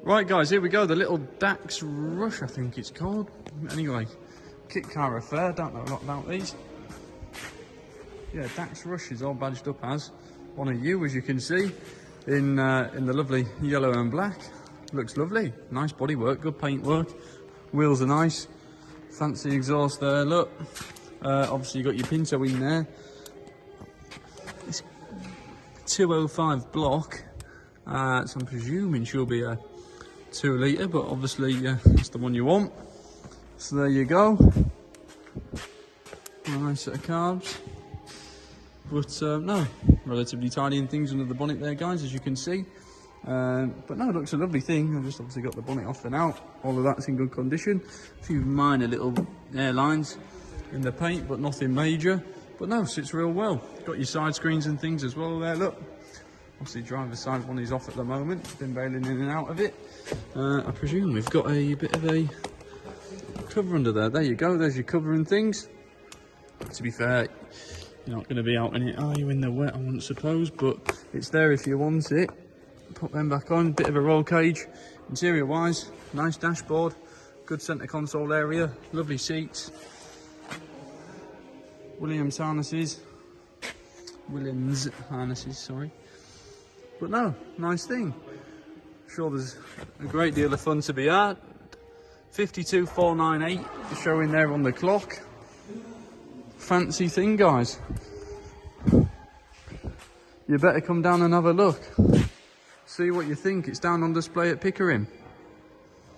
Right guys, here we go, the little Dax Rush I think it's called. Anyway, kit car affair, don't know a lot about these. Yeah, Dax Rush is all badged up as one of you, as you can see, in the lovely yellow and black. Looks lovely, nice bodywork, good paint work, wheels are nice, fancy exhaust there, look. Obviously you've got your Pinto in there. It's 205 block, so I'm presuming she'll be a 2 litre, but obviously that's the one you want. So there you go, nice set of carbs. But no, relatively tidy and things under the bonnet there guys, as you can see. But no, it looks a lovely thing. I've just obviously got the bonnet off and out, all of that's in good condition. A few minor little airlines in the paint, but nothing major. But no, sits real well. Got your side screens and things as well there, look. Obviously driver's side one is off at the moment, been bailing in and out of it. I presume we've got a bit of a cover under there. There you go, there's your cover and things. To be fair, you're not going to be out in it, are you, in the wet, I wouldn't suppose, but it's there if you want it. Put them back on, bit of a roll cage. Interior wise, nice dashboard, good centre console area, lovely seats. Williams harnesses, sorry. But no, nice thing. Sure, there's a great deal of fun to be had. 52,498 is showing there on the clock. Fancy thing, guys. You better come down and have a look. See what you think. It's down on display at Pickering.